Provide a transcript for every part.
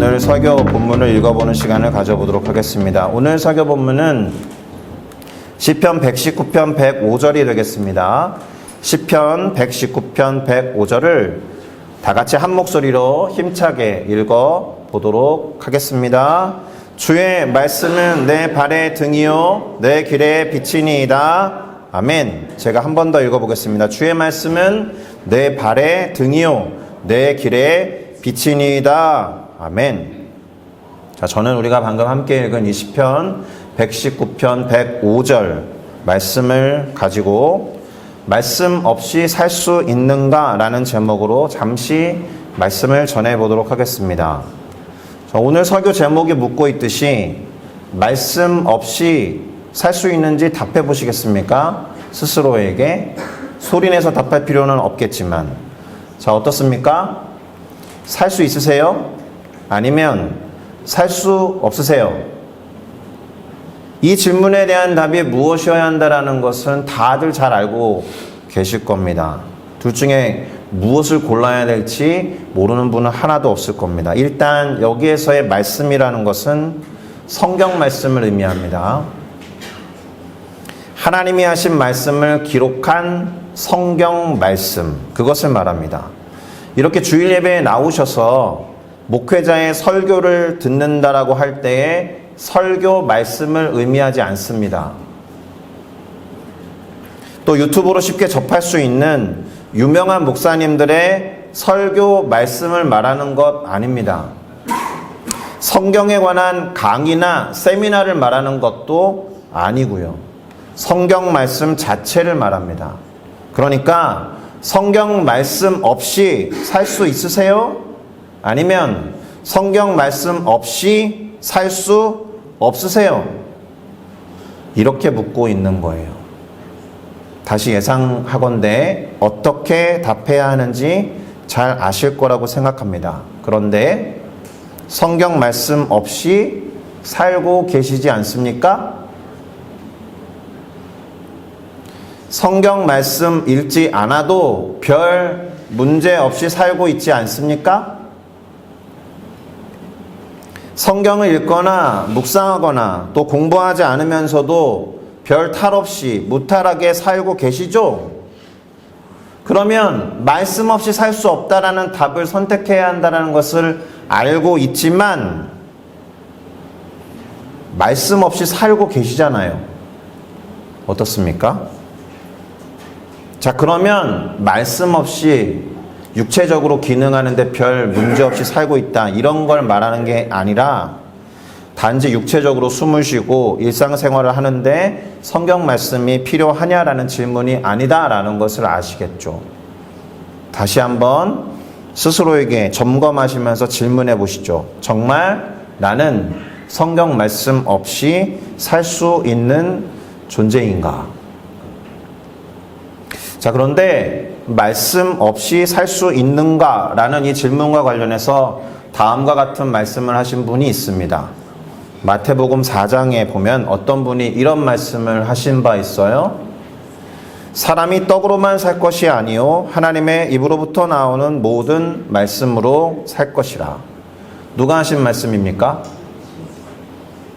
오늘 설교 본문을 읽어보는 시간을 가져보도록 하겠습니다. 오늘 설교 본문은 시편 119편 105절이 되겠습니다. 시편 119편 105절을 다 같이 한 목소리로 힘차게 읽어보도록 하겠습니다. 주의 말씀은 내 발의 등이요 내 길의 빛이니이다. 아멘. 제가 한 번 더 읽어보겠습니다. 주의 말씀은 내 발의 등이요 내 길의 빛이니이다. 아멘. 자, 저는 우리가 방금 함께 읽은 이 시편 119편 105절 말씀을 가지고 말씀 없이 살 수 있는가? 라는 제목으로 잠시 말씀을 전해보도록 하겠습니다. 자, 오늘 설교 제목이 묻고 있듯이 말씀 없이 살 수 있는지 답해 보시겠습니까? 스스로에게 소리내서 답할 필요는 없겠지만, 자, 어떻습니까? 살 수 있으세요? 아니면 살 수 없으세요? 이 질문에 대한 답이 무엇이어야 한다는 것은 다들 잘 알고 계실 겁니다. 둘 중에 무엇을 골라야 될지 모르는 분은 하나도 없을 겁니다. 일단 여기에서의 말씀이라는 것은 성경 말씀을 의미합니다. 하나님이 하신 말씀을 기록한 성경 말씀, 그것을 말합니다. 이렇게 주일 예배에 나오셔서 목회자의 설교를 듣는다라고 할 때에 설교 말씀을 의미하지 않습니다. 또 유튜브로 쉽게 접할 수 있는 유명한 목사님들의 설교 말씀을 말하는 것 아닙니다. 성경에 관한 강의나 세미나를 말하는 것도 아니고요. 성경 말씀 자체를 말합니다. 그러니까 성경 말씀 없이 살 수 있으세요? 아니면 성경 말씀 없이 살 수 없으세요? 이렇게 묻고 있는 거예요. 다시 예상하건대 어떻게 답해야 하는지 잘 아실 거라고 생각합니다. 그런데 성경 말씀 없이 살고 계시지 않습니까? 성경 말씀 읽지 않아도 별 문제 없이 살고 있지 않습니까? 성경을 읽거나 묵상하거나 또 공부하지 않으면서도 별 탈 없이 무탈하게 살고 계시죠? 그러면 말씀 없이 살 수 없다라는 답을 선택해야 한다는 것을 알고 있지만 말씀 없이 살고 계시잖아요. 어떻습니까? 자, 그러면 말씀 없이 육체적으로 기능하는데 별 문제 없이 살고 있다, 이런 걸 말하는 게 아니라 단지 육체적으로 숨을 쉬고 일상생활을 하는데 성경 말씀이 필요하냐라는 질문이 아니다라는 것을 아시겠죠. 다시 한번 스스로에게 점검하시면서 질문해 보시죠. 정말 나는 성경 말씀 없이 살 수 있는 존재인가? 자, 그런데 말씀 없이 살 수 있는가? 라는 이 질문과 관련해서 다음과 같은 말씀을 하신 분이 있습니다. 마태복음 4장에 보면 어떤 분이 이런 말씀을 하신 바 있어요. 사람이 떡으로만 살 것이 아니요 하나님의 입으로부터 나오는 모든 말씀으로 살 것이라. 누가 하신 말씀입니까?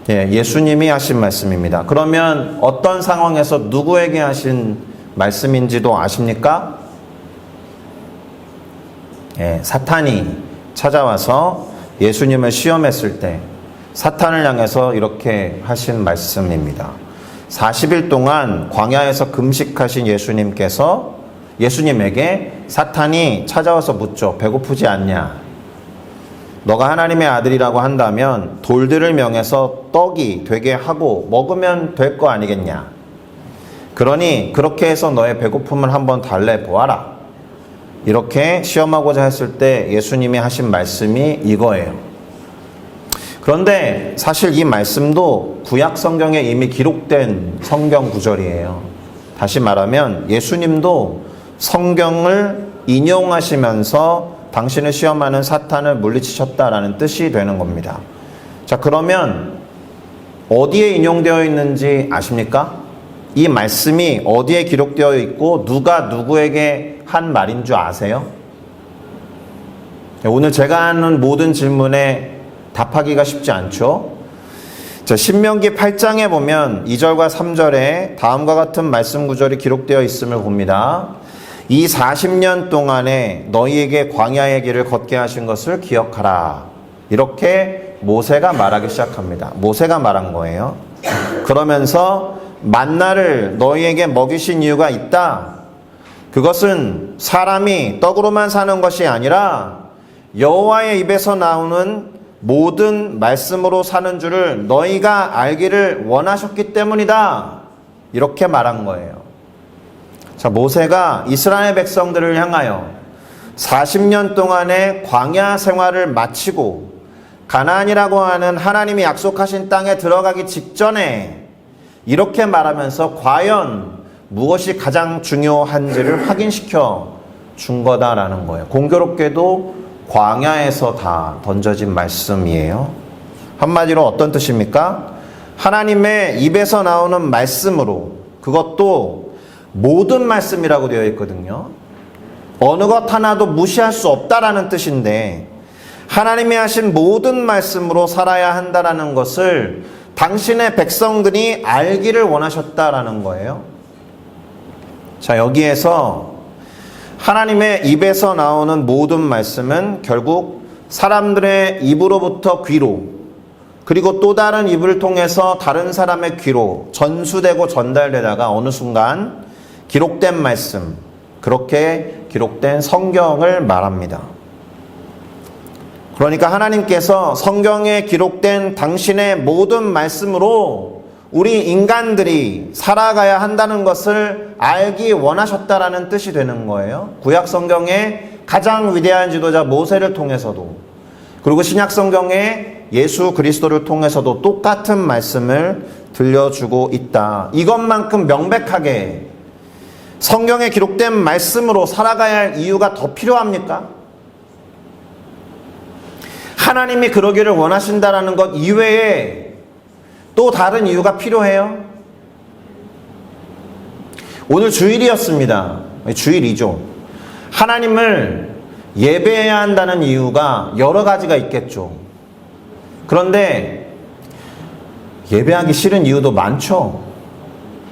예수님이 하신 말씀입니다. 그러면 어떤 상황에서 누구에게 하신 말씀인지도 아십니까? 사탄이 찾아와서 예수님을 시험했을 때 사탄을 향해서 이렇게 하신 말씀입니다. 40일 동안 광야에서 금식하신 예수님께서 예수님에게 사탄이 찾아와서 묻죠. 배고프지 않냐? 너가 하나님의 아들이라고 한다면 돌들을 명해서 떡이 되게 하고 먹으면 될 거 아니겠냐? 그러니 그렇게 해서 너의 배고픔을 한번 달래보아라. 이렇게 시험하고자 했을 때 예수님이 하신 말씀이 이거예요. 그런데 사실 이 말씀도 구약 성경에 이미 기록된 성경 구절이에요. 다시 말하면 예수님도 성경을 인용하시면서 당신을 시험하는 사탄을 물리치셨다라는 뜻이 되는 겁니다. 자, 그러면 어디에 인용되어 있는지 아십니까? 이 말씀이 어디에 기록되어 있고 누가 누구에게 한 말인 줄 아세요? 오늘 제가 하는 모든 질문에 답하기가 쉽지 않죠. 자, 신명기 8장에 보면 2절과 3절에 다음과 같은 말씀 구절이 기록되어 있음을 봅니다. 이 40년 동안에 너희에게 광야의 길을 걷게 하신 것을 기억하라. 이렇게 모세가 말하기 시작합니다. 모세가 말한 거예요. 그러면서 만나를 너희에게 먹이신 이유가 있다. 그것은 사람이 떡으로만 사는 것이 아니라 여호와의 입에서 나오는 모든 말씀으로 사는 줄을 너희가 알기를 원하셨기 때문이다. 이렇게 말한 거예요. 자, 모세가 이스라엘 백성들을 향하여 40년 동안의 광야 생활을 마치고 가나안이라고 하는 하나님이 약속하신 땅에 들어가기 직전에 이렇게 말하면서 과연 무엇이 가장 중요한지를 확인시켜 준 거다라는 거예요. 공교롭게도 광야에서 다 던져진 말씀이에요. 한마디로 어떤 뜻입니까? 하나님의 입에서 나오는 말씀으로, 그것도 모든 말씀이라고 되어 있거든요. 어느 것 하나도 무시할 수 없다라는 뜻인데 하나님이 하신 모든 말씀으로 살아야 한다라는 것을 당신의 백성들이 알기를 원하셨다라는 거예요. 자, 여기에서 하나님의 입에서 나오는 모든 말씀은 결국 사람들의 입으로부터 귀로, 그리고 또 다른 입을 통해서 다른 사람의 귀로 전수되고 전달되다가 어느 순간 기록된 말씀, 그렇게 기록된 성경을 말합니다. 그러니까 하나님께서 성경에 기록된 당신의 모든 말씀으로 우리 인간들이 살아가야 한다는 것을 알기 원하셨다라는 뜻이 되는 거예요. 구약 성경의 가장 위대한 지도자 모세를 통해서도, 그리고 신약 성경의 예수 그리스도를 통해서도 똑같은 말씀을 들려주고 있다. 이것만큼 명백하게 성경에 기록된 말씀으로 살아가야 할 이유가 더 필요합니까? 하나님이 그러기를 원하신다라는 것 이외에 또 다른 이유가 필요해요? 오늘 주일이었습니다. 주일이죠. 하나님을 예배해야 한다는 이유가 여러 가지가 있겠죠. 그런데 예배하기 싫은 이유도 많죠.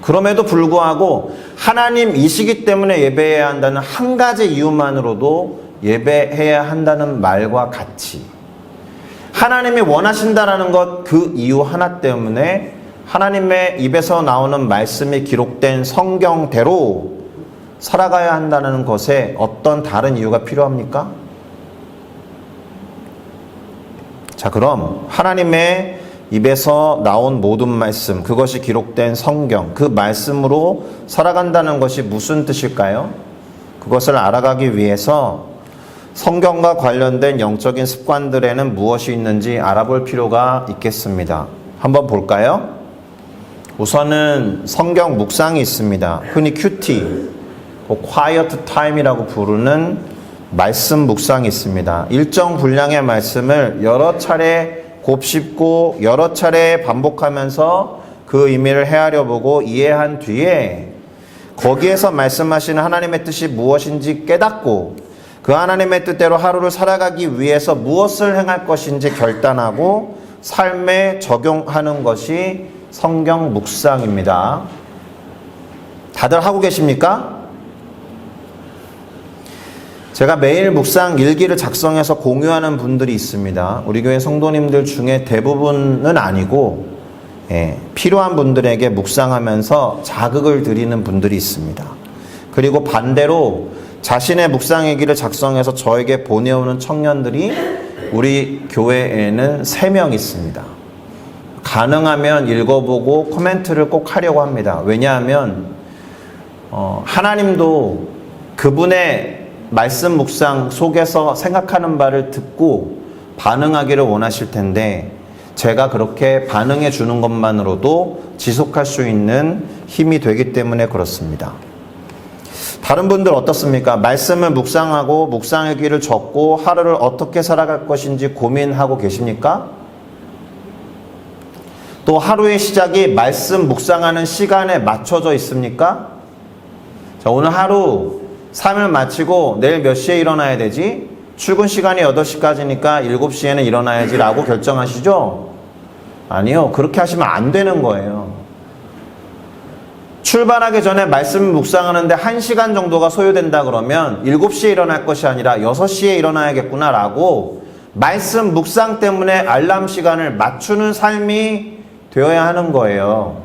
그럼에도 불구하고 하나님이시기 때문에 예배해야 한다는 한 가지 이유만으로도 예배해야 한다는 말과 같이 하나님이 원하신다라는 것, 그 이유 하나 때문에 하나님의 입에서 나오는 말씀이 기록된 성경대로 살아가야 한다는 것에 어떤 다른 이유가 필요합니까? 자, 그럼 하나님의 입에서 나온 모든 말씀, 그것이 기록된 성경, 그 말씀으로 살아간다는 것이 무슨 뜻일까요? 그것을 알아가기 위해서 성경과 관련된 영적인 습관들에는 무엇이 있는지 알아볼 필요가 있겠습니다. 한번 볼까요? 우선은 성경 묵상이 있습니다. 흔히 큐티, quiet time이라고 부르는 말씀 묵상이 있습니다. 일정 분량의 말씀을 여러 차례 곱씹고 여러 차례 반복하면서 그 의미를 헤아려 보고 이해한 뒤에 거기에서 말씀하시는 하나님의 뜻이 무엇인지 깨닫고 그 하나님의 뜻대로 하루를 살아가기 위해서 무엇을 행할 것인지 결단하고 삶에 적용하는 것이 성경 묵상입니다. 다들 하고 계십니까? 제가 매일 묵상 일기를 작성해서 공유하는 분들이 있습니다. 우리 교회 성도님들 중에 대부분은 아니고 필요한 분들에게 묵상하면서 자극을 드리는 분들이 있습니다. 그리고 반대로 자신의 묵상 일기를 작성해서 저에게 보내오는 청년들이 우리 교회에는 3명 있습니다. 가능하면 읽어보고 코멘트를 꼭 하려고 합니다. 왜냐하면 하나님도 그분의 말씀 묵상 속에서 생각하는 바를 듣고 반응하기를 원하실 텐데 제가 그렇게 반응해 주는 것만으로도 지속할 수 있는 힘이 되기 때문에 그렇습니다. 다른 분들 어떻습니까? 말씀을 묵상하고 묵상일기를 적고 하루를 어떻게 살아갈 것인지 고민하고 계십니까? 또 하루의 시작이 말씀 묵상하는 시간에 맞춰져 있습니까? 자, 오늘 하루 삶을 마치고 내일 몇 시에 일어나야 되지? 출근 시간이 8시까지니까 7시에는 일어나야지 라고 결정하시죠? 아니요. 그렇게 하시면 안 되는 거예요. 출발하기 전에 말씀 묵상하는데 1시간 정도가 소요된다 그러면 7시에 일어날 것이 아니라 6시에 일어나야겠구나 라고 말씀 묵상 때문에 알람 시간을 맞추는 삶이 되어야 하는 거예요.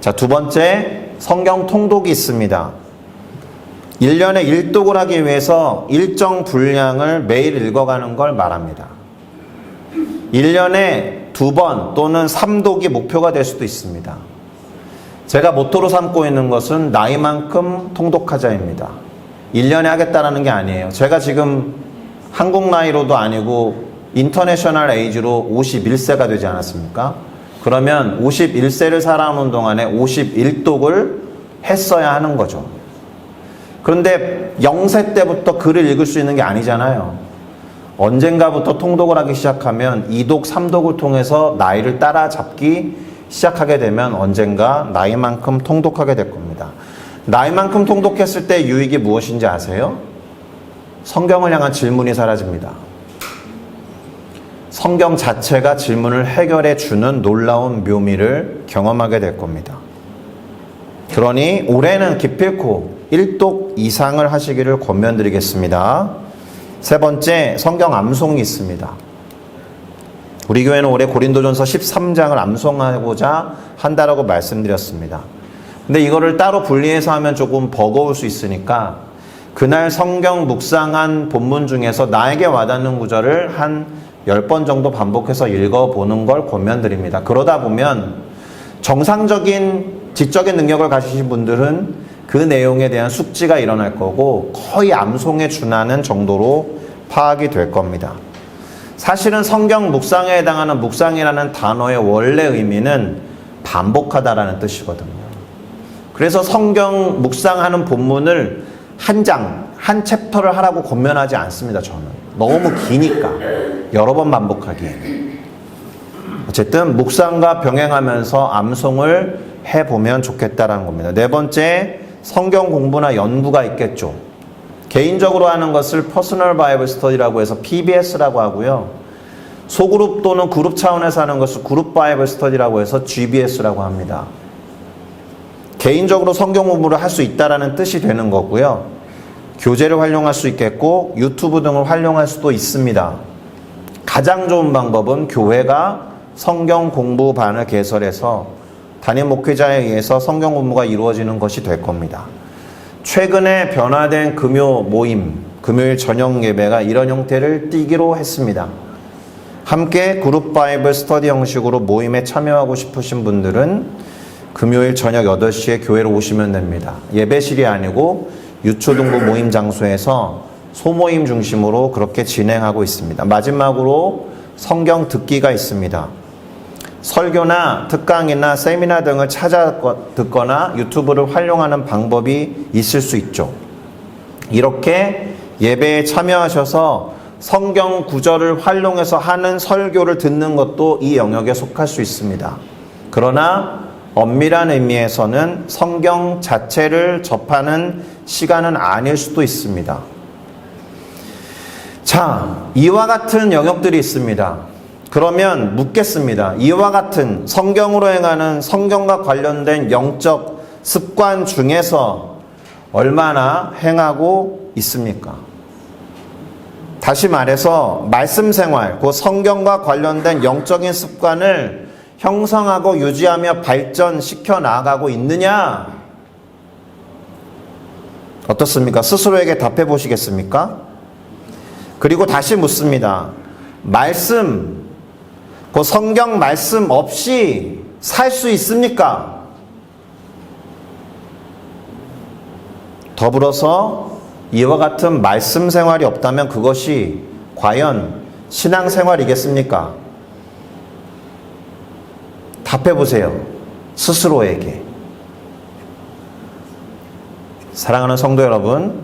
자, 두 번째, 성경 통독이 있습니다. 1년에 1독을 하기 위해서 일정 분량을 매일 읽어가는 걸 말합니다. 1년에 2번 또는 3독이 목표가 될 수도 있습니다. 제가 모토로 삼고 있는 것은 나이만큼 통독하자입니다. 1년에 하겠다라는 게 아니에요. 제가 지금 한국 나이로도 아니고 인터내셔널 에이지로 51세가 되지 않았습니까? 그러면 51세를 살아오는 동안에 51독을 했어야 하는 거죠. 그런데 0세 때부터 글을 읽을 수 있는 게 아니잖아요. 언젠가부터 통독을 하기 시작하면 2독, 3독을 통해서 나이를 따라잡기 시작하게 되면 언젠가 나이만큼 통독하게 될 겁니다. 나이만큼 통독했을 때 유익이 무엇인지 아세요? 성경을 향한 질문이 사라집니다. 성경 자체가 질문을 해결해 주는 놀라운 묘미를 경험하게 될 겁니다. 그러니 올해는 기필코 1독 이상을 하시기를 권면드리겠습니다. 세 번째, 성경 암송이 있습니다. 우리 교회는 올해 고린도전서 13장을 암송하고자 한다라고 말씀드렸습니다. 근데 이거를 따로 분리해서 하면 조금 버거울 수 있으니까 그날 성경 묵상한 본문 중에서 나에게 와닿는 구절을 한 10번 정도 반복해서 읽어보는 걸 권면드립니다. 그러다 보면 정상적인 지적인 능력을 가지신 분들은 그 내용에 대한 숙지가 일어날 거고 거의 암송에 준하는 정도로 파악이 될 겁니다. 사실은 성경 묵상에 해당하는 묵상이라는 단어의 원래 의미는 반복하다라는 뜻이거든요. 그래서 성경 묵상하는 본문을 한 장, 한 챕터를 하라고 권면하지 않습니다. 저는 너무 기니까 여러 번 반복하기에는. 어쨌든 묵상과 병행하면서 암송을 해보면 좋겠다라는 겁니다. 네 번째, 성경 공부나 연구가 있겠죠. 개인적으로 하는 것을 퍼스널 바이블 스터디라고 해서 PBS라고 하고요. 소그룹 또는 그룹 차원에서 하는 것을 그룹 바이블 스터디라고 해서 GBS라고 합니다. 개인적으로 성경 공부를 할 수 있다라는 뜻이 되는 거고요. 교재를 활용할 수 있겠고 유튜브 등을 활용할 수도 있습니다. 가장 좋은 방법은 교회가 성경 공부반을 개설해서 담임 목회자에 의해서 성경 공부가 이루어지는 것이 될 겁니다. 최근에 변화된 금요 모임, 금요일 저녁 예배가 이런 형태를 띠기로 했습니다. 함께 그룹 바이블 스터디 형식으로 모임에 참여하고 싶으신 분들은 금요일 저녁 8시에 교회로 오시면 됩니다. 예배실이 아니고 유초등부 모임 장소에서 소모임 중심으로 그렇게 진행하고 있습니다. 마지막으로 성경 듣기가 있습니다. 설교나 특강이나 세미나 등을 찾아 듣거나 유튜브를 활용하는 방법이 있을 수 있죠. 이렇게 예배에 참여하셔서 성경 구절을 활용해서 하는 설교를 듣는 것도 이 영역에 속할 수 있습니다. 그러나 엄밀한 의미에서는 성경 자체를 접하는 시간은 아닐 수도 있습니다. 자, 이와 같은 영역들이 있습니다. 그러면 묻겠습니다. 이와 같은 성경으로 행하는 성경과 관련된 영적 습관 중에서 얼마나 행하고 있습니까? 다시 말해서 말씀 생활, 그 성경과 관련된 영적인 습관을 형성하고 유지하며 발전시켜 나아가고 있느냐? 어떻습니까? 스스로에게 답해 보시겠습니까? 그리고 다시 묻습니다. 말씀, 그 성경 말씀 없이 살 수 있습니까? 더불어서 이와 같은 말씀 생활이 없다면 그것이 과연 신앙 생활이겠습니까? 답해 보세요. 스스로에게. 사랑하는 성도 여러분,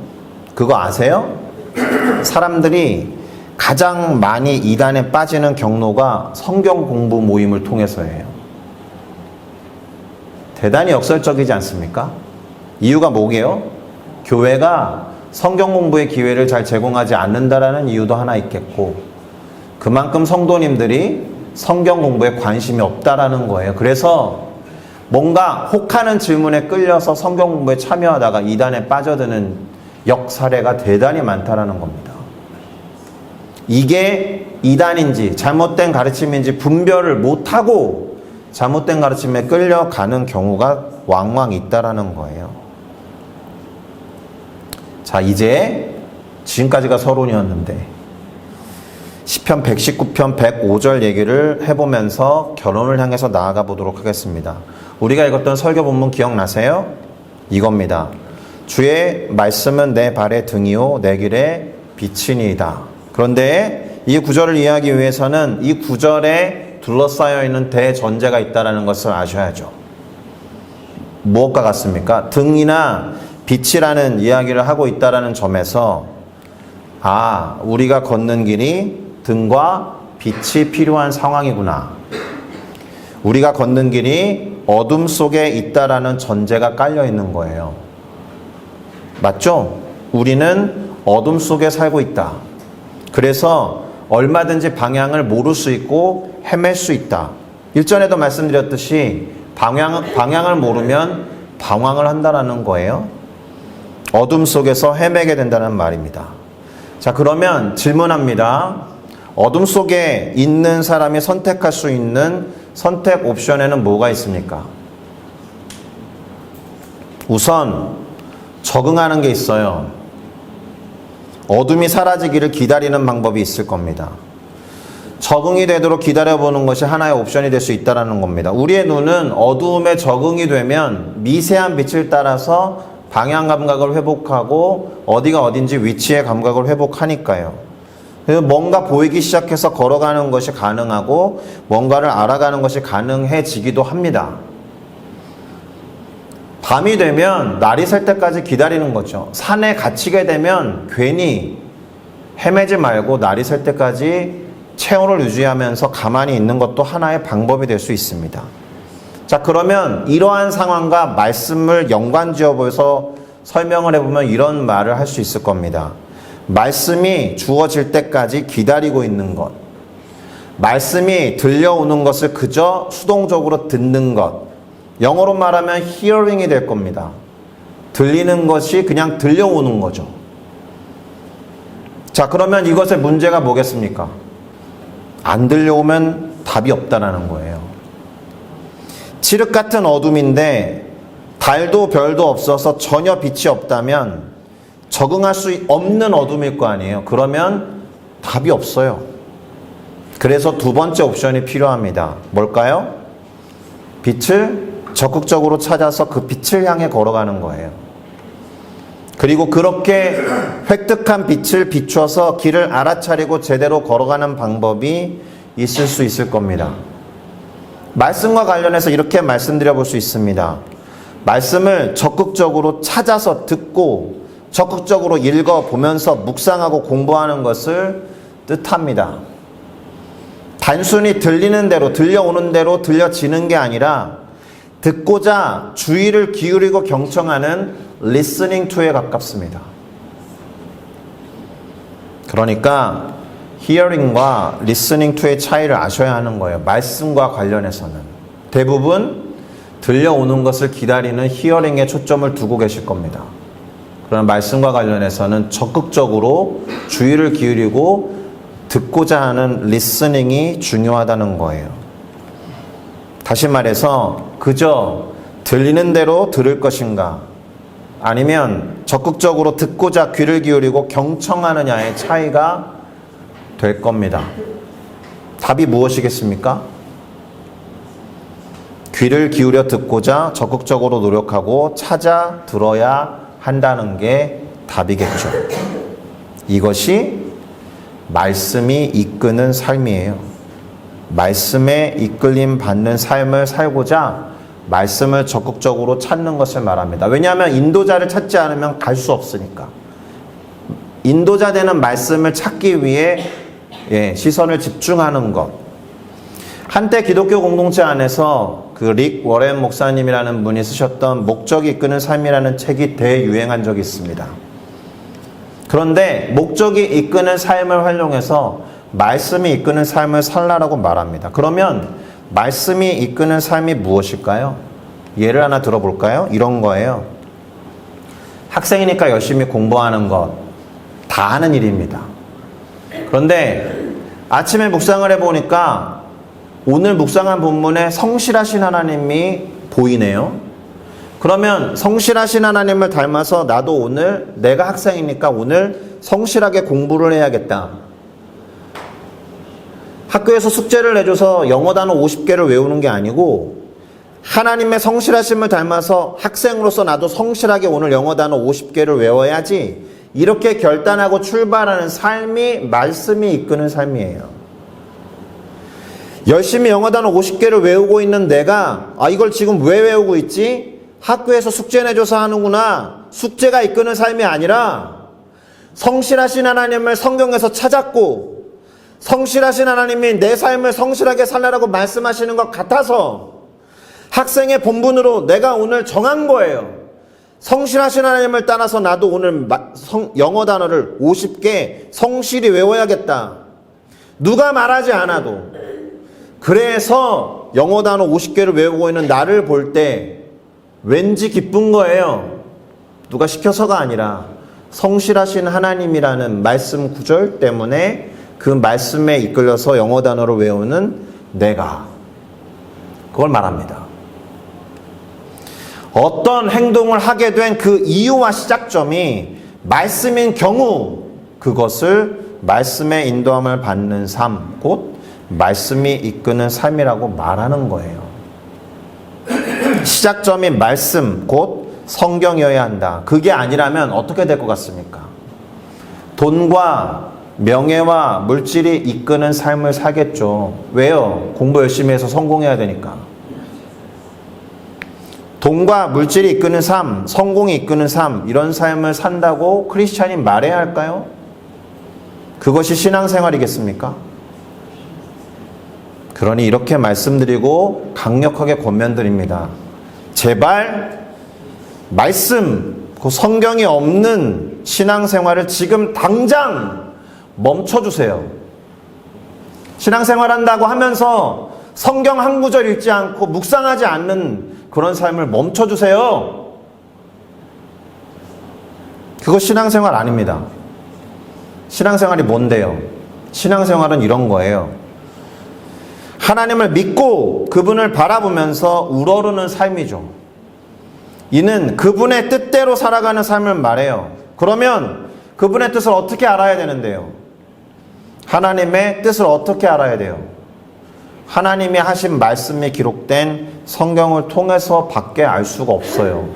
그거 아세요? 사람들이 가장 많이 이단에 빠지는 경로가 성경 공부 모임을 통해서예요. 대단히 역설적이지 않습니까? 이유가 뭐게요? 교회가 성경 공부의 기회를 잘 제공하지 않는다라는 이유도 하나 있겠고, 그만큼 성도님들이 성경 공부에 관심이 없다라는 거예요. 그래서 뭔가 혹하는 질문에 끌려서 성경 공부에 참여하다가 이단에 빠져드는 역사례가 대단히 많다라는 겁니다. 이게 이단인지 잘못된 가르침인지 분별을 못하고 잘못된 가르침에 끌려가는 경우가 왕왕 있다라는 거예요. 자, 이제 지금까지가 서론이었는데 시편 119편 105절 얘기를 해보면서 결론을 향해서 나아가 보도록 하겠습니다. 우리가 읽었던 설교 본문 기억나세요? 이겁니다. 주의 말씀은 내 발의 등이요 내 길의 빛이니이다. 그런데 이 구절을 이해하기 위해서는 이 구절에 둘러싸여 있는 대전제가 있다는 것을 아셔야죠. 무엇과 같습니까? 등이나 빛이라는 이야기를 하고 있다는 점에서 우리가 걷는 길이 등과 빛이 필요한 상황이구나. 우리가 걷는 길이 어둠 속에 있다라는 전제가 깔려 있는 거예요. 맞죠? 우리는 어둠 속에 살고 있다. 그래서 얼마든지 방향을 모를 수 있고 헤맬 수 있다. 일전에도 말씀드렸듯이 방향을 모르면 방황을 한다라는 거예요. 어둠 속에서 헤매게 된다는 말입니다. 자, 그러면 질문합니다. 어둠 속에 있는 사람이 선택할 수 있는 선택 옵션에는 뭐가 있습니까? 우선 적응하는 게 있어요. 어둠이 사라지기를 기다리는 방법이 있을 겁니다. 적응이 되도록 기다려보는 것이 하나의 옵션이 될 수 있다는 겁니다. 우리의 눈은 어두움에 적응이 되면 미세한 빛을 따라서 방향 감각을 회복하고 어디가 어딘지 위치의 감각을 회복하니까요. 그래서 뭔가 보이기 시작해서 걸어가는 것이 가능하고 뭔가를 알아가는 것이 가능해지기도 합니다. 밤이 되면 날이 셀 때까지 기다리는 거죠. 산에 갇히게 되면 괜히 헤매지 말고 날이 셀 때까지 체온을 유지하면서 가만히 있는 것도 하나의 방법이 될 수 있습니다. 자, 그러면 이러한 상황과 말씀을 연관지어 보여서 설명을 해보면 이런 말을 할 수 있을 겁니다. 말씀이 주어질 때까지 기다리고 있는 것, 말씀이 들려오는 것을 그저 수동적으로 듣는 것, 영어로 말하면 hearing이 될 겁니다. 들리는 것이 그냥 들려오는 거죠. 자, 그러면 이것의 문제가 뭐겠습니까? 안 들려오면 답이 없다라는 거예요. 칠흑 같은 어둠인데 달도 별도 없어서 전혀 빛이 없다면 적응할 수 없는 어둠일 거 아니에요. 그러면 답이 없어요. 그래서 두 번째 옵션이 필요합니다. 뭘까요? 빛을 적극적으로 찾아서 그 빛을 향해 걸어가는 거예요. 그리고 그렇게 획득한 빛을 비춰서 길을 알아차리고 제대로 걸어가는 방법이 있을 수 있을 겁니다. 말씀과 관련해서 이렇게 말씀드려 볼 수 있습니다. 말씀을 적극적으로 찾아서 듣고 적극적으로 읽어보면서 묵상하고 공부하는 것을 뜻합니다. 단순히 들리는 대로, 들려오는 대로 들려지는 게 아니라 듣고자 주의를 기울이고 경청하는 listening to에 가깝습니다. 그러니까 hearing과 listening to의 차이를 아셔야 하는 거예요. 말씀과 관련해서는 대부분 들려오는 것을 기다리는 hearing에 초점을 두고 계실 겁니다. 그러나 말씀과 관련해서는 적극적으로 주의를 기울이고 듣고자 하는 listening이 중요하다는 거예요. 다시 말해서 그저 들리는 대로 들을 것인가 아니면 적극적으로 듣고자 귀를 기울이고 경청하느냐의 차이가 될 겁니다. 답이 무엇이겠습니까? 귀를 기울여 듣고자 적극적으로 노력하고 찾아 들어야 한다는 게 답이겠죠. 이것이 말씀이 이끄는 삶이에요. 말씀에 이끌림 받는 삶을 살고자 말씀을 적극적으로 찾는 것을 말합니다. 왜냐하면 인도자를 찾지 않으면 갈 수 없으니까. 인도자 되는 말씀을 찾기 위해 시선을 집중하는 것. 한때 기독교 공동체 안에서 그 릭 워렌 목사님이라는 분이 쓰셨던 목적이 이끄는 삶이라는 책이 대유행한 적이 있습니다. 그런데 목적이 이끄는 삶을 활용해서 말씀이 이끄는 삶을 살라라고 말합니다. 그러면 말씀이 이끄는 삶이 무엇일까요? 예를 하나 들어볼까요? 이런 거예요. 학생이니까 열심히 공부하는 것, 다 하는 일입니다. 그런데 아침에 묵상을 해보니까 오늘 묵상한 본문에 성실하신 하나님이 보이네요. 그러면 성실하신 하나님을 닮아서 나도 오늘 내가 학생이니까 오늘 성실하게 공부를 해야겠다. 학교에서 숙제를 내줘서 영어 단어 50개를 외우는 게 아니고 하나님의 성실하심을 닮아서 학생으로서 나도 성실하게 오늘 영어 단어 50개를 외워야지, 이렇게 결단하고 출발하는 삶이 말씀이 이끄는 삶이에요. 열심히 영어 단어 50개를 외우고 있는 내가 이걸 지금 왜 외우고 있지? 학교에서 숙제 내줘서 하는구나. 숙제가 이끄는 삶이 아니라 성실하신 하나님을 성경에서 찾았고 성실하신 하나님이 내 삶을 성실하게 살라고 말씀하시는 것 같아서 학생의 본분으로 내가 오늘 정한 거예요. 성실하신 하나님을 따라서 나도 오늘 영어 단어를 50개 성실히 외워야겠다. 누가 말하지 않아도. 그래서 영어 단어 50개를 외우고 있는 나를 볼 때 왠지 기쁜 거예요. 누가 시켜서가 아니라 성실하신 하나님이라는 말씀 구절 때문에 그 말씀에 이끌려서 영어 단어를 외우는 내가, 그걸 말합니다. 어떤 행동을 하게 된 그 이유와 시작점이 말씀인 경우 그것을 말씀의 인도함을 받는 삶, 곧 말씀이 이끄는 삶이라고 말하는 거예요. 시작점이 말씀, 곧 성경이어야 한다. 그게 아니라면 어떻게 될 것 같습니까? 돈과 명예와 물질이 이끄는 삶을 살겠죠. 왜요? 공부 열심히 해서 성공해야 되니까. 돈과 물질이 이끄는 삶, 성공이 이끄는 삶, 이런 삶을 산다고 크리스찬이 말해야 할까요? 그것이 신앙생활이겠습니까? 그러니 이렇게 말씀드리고 강력하게 권면드립니다. 제발 말씀, 그 성경이 없는 신앙생활을 지금 당장 멈춰주세요. 신앙생활 한다고 하면서 성경 한 구절 읽지 않고 묵상하지 않는 그런 삶을 멈춰주세요. 그거 신앙생활 아닙니다. 신앙생활이 뭔데요? 신앙생활은 이런 거예요. 하나님을 믿고 그분을 바라보면서 우러르는 삶이죠. 이는 그분의 뜻대로 살아가는 삶을 말해요. 그러면 그분의 뜻을 어떻게 알아야 되는데요? 하나님의 뜻을 어떻게 알아야 돼요? 하나님이 하신 말씀이 기록된 성경을 통해서 밖에 알 수가 없어요.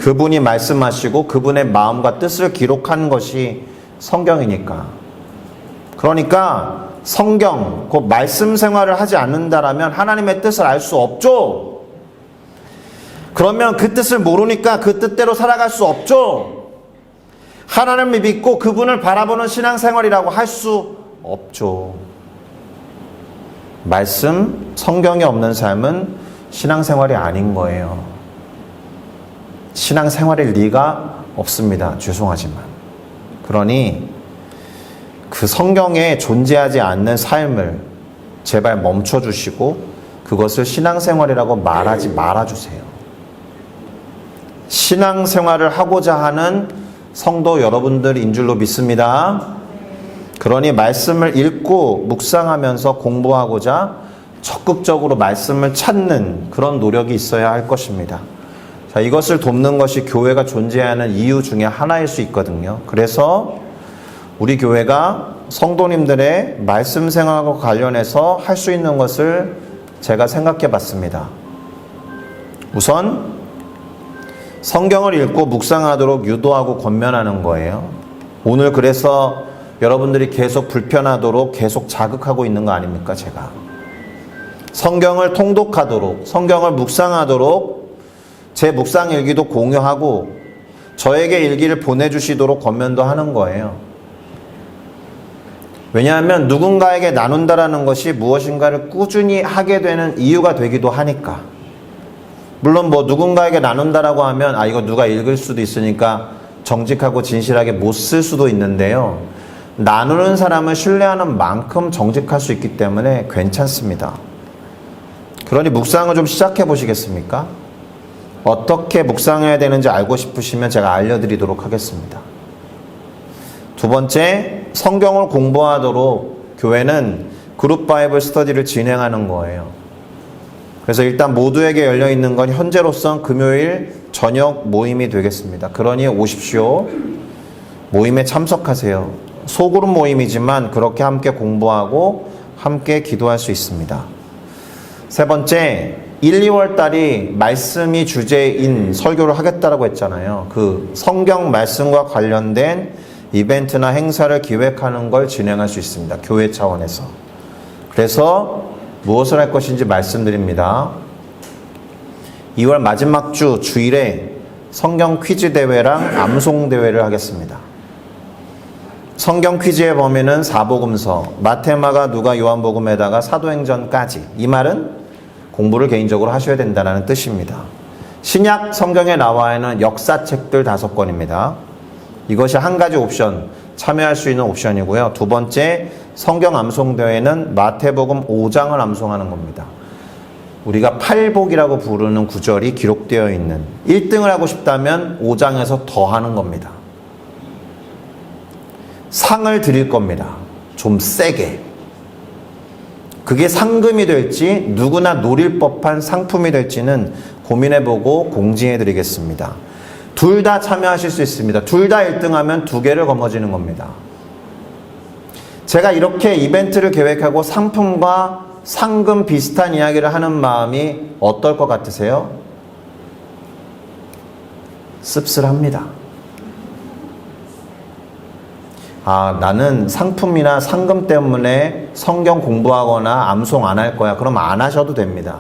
그분이 말씀하시고 그분의 마음과 뜻을 기록한 것이 성경이니까. 그러니까 성경, 그 말씀 생활을 하지 않는다라면 하나님의 뜻을 알 수 없죠. 그러면 그 뜻을 모르니까 그 뜻대로 살아갈 수 없죠. 하나님을 믿고 그분을 바라보는 신앙생활이라고 할 수 없죠. 말씀, 성경이 없는 삶은 신앙생활이 아닌 거예요. 신앙생활일 리가 없습니다. 죄송하지만. 그러니 그 성경에 존재하지 않는 삶을 제발 멈춰주시고 그것을 신앙생활이라고 말하지 말아주세요. 신앙생활을 하고자 하는 성도 여러분들인 줄로 믿습니다. 그러니 말씀을 읽고 묵상하면서 공부하고자 적극적으로 말씀을 찾는 그런 노력이 있어야 할 것입니다. 자, 이것을 돕는 것이 교회가 존재하는 이유 중에 하나일 수 있거든요. 그래서 우리 교회가 성도님들의 말씀 생활과 관련해서 할 수 있는 것을 제가 생각해 봤습니다. 우선 성경을 읽고 묵상하도록 유도하고 권면하는 거예요. 오늘 그래서 여러분들이 계속 불편하도록 계속 자극하고 있는 거 아닙니까, 제가? 성경을 통독하도록, 성경을 묵상하도록 제 묵상 일기도 공유하고 저에게 일기를 보내주시도록 권면도 하는 거예요. 왜냐하면 누군가에게 나눈다라는 것이 무엇인가를 꾸준히 하게 되는 이유가 되기도 하니까. 물론 누군가에게 나눈다라고 하면 이거 누가 읽을 수도 있으니까 정직하고 진실하게 못 쓸 수도 있는데요. 나누는 사람을 신뢰하는 만큼 정직할 수 있기 때문에 괜찮습니다. 그러니 묵상을 좀 시작해 보시겠습니까? 어떻게 묵상해야 되는지 알고 싶으시면 제가 알려드리도록 하겠습니다. 두 번째, 성경을 공부하도록 교회는 그룹 바이블 스터디를 진행하는 거예요. 그래서 일단 모두에게 열려있는 건 현재로선 금요일 저녁 모임이 되겠습니다. 그러니 오십시오. 모임에 참석하세요. 소그룹 모임이지만 그렇게 함께 공부하고 함께 기도할 수 있습니다. 세 번째, 1, 2월 달이 말씀이 주제인 설교를 하겠다라고 했잖아요. 그 성경 말씀과 관련된 이벤트나 행사를 기획하는 걸 진행할 수 있습니다. 교회 차원에서. 그래서 무엇을 할 것인지 말씀드립니다. 2월 마지막 주 주일에 성경 퀴즈 대회랑 암송 대회를 하겠습니다. 성경 퀴즈의 범위는 사복음서, 마태, 마가, 누가, 요한복음에다가 사도행전까지. 이 말은 공부를 개인적으로 하셔야 된다는 뜻입니다. 신약 성경에 나와 있는 역사책들 5권입니다. 이것이 한 가지 옵션, 참여할 수 있는 옵션이고요. 두 번째, 성경 암송대회는 마태복음 5장을 암송하는 겁니다. 우리가 팔복이라고 부르는 구절이 기록되어 있는 1등을 하고 싶다면 5장에서 더 하는 겁니다. 상을 드릴 겁니다. 좀 세게. 그게 상금이 될지 누구나 노릴 법한 상품이 될지는 고민해보고 공지해드리겠습니다. 둘 다 참여하실 수 있습니다. 둘 다 1등하면 2개를 거머쥐는 겁니다. 제가 이렇게 이벤트를 계획하고 상품과 상금 비슷한 이야기를 하는 마음이 어떨 것 같으세요? 씁쓸합니다. 아, 나는 상품이나 상금 때문에 성경 공부하거나 암송 안 할 거야. 그럼 안 하셔도 됩니다.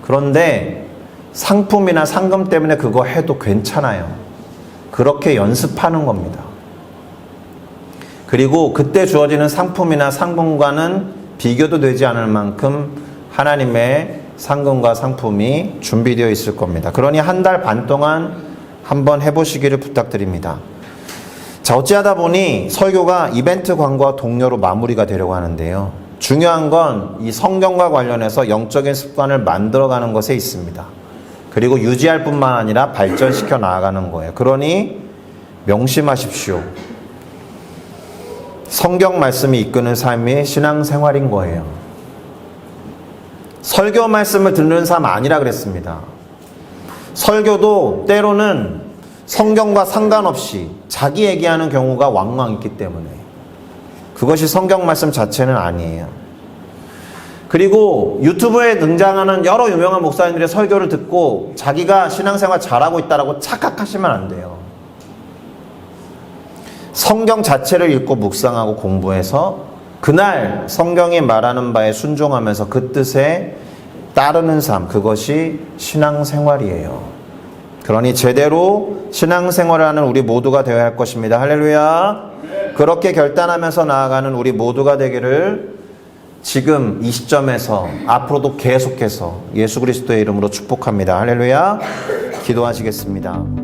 그런데 상품이나 상금 때문에 그거 해도 괜찮아요. 그렇게 연습하는 겁니다. 그리고 그때 주어지는 상품이나 상금과는 비교도 되지 않을 만큼 하나님의 상금과 상품이 준비되어 있을 겁니다. 그러니 한 달 반 동안 한번 해보시기를 부탁드립니다. 자, 어찌하다 보니 설교가 이벤트 광고와 동료로 마무리가 되려고 하는데요. 중요한 건 이 성경과 관련해서 영적인 습관을 만들어가는 것에 있습니다. 그리고 유지할 뿐만 아니라 발전시켜 나아가는 거예요. 그러니 명심하십시오. 성경 말씀이 이끄는 삶이 신앙생활인 거예요. 설교 말씀을 듣는 삶 아니라 그랬습니다. 설교도 때로는 성경과 상관없이 자기 얘기하는 경우가 왕왕 있기 때문에 그것이 성경 말씀 자체는 아니에요. 그리고 유튜브에 등장하는 여러 유명한 목사님들의 설교를 듣고 자기가 신앙생활 잘하고 있다고 착각하시면 안 돼요. 성경 자체를 읽고 묵상하고 공부해서 그날 성경이 말하는 바에 순종하면서 그 뜻에 따르는 삶, 그것이 신앙생활이에요. 그러니 제대로 신앙생활을 하는 우리 모두가 되어야 할 것입니다. 할렐루야. 그렇게 결단하면서 나아가는 우리 모두가 되기를 지금 이 시점에서 앞으로도 계속해서 예수 그리스도의 이름으로 축복합니다. 할렐루야. 기도하시겠습니다.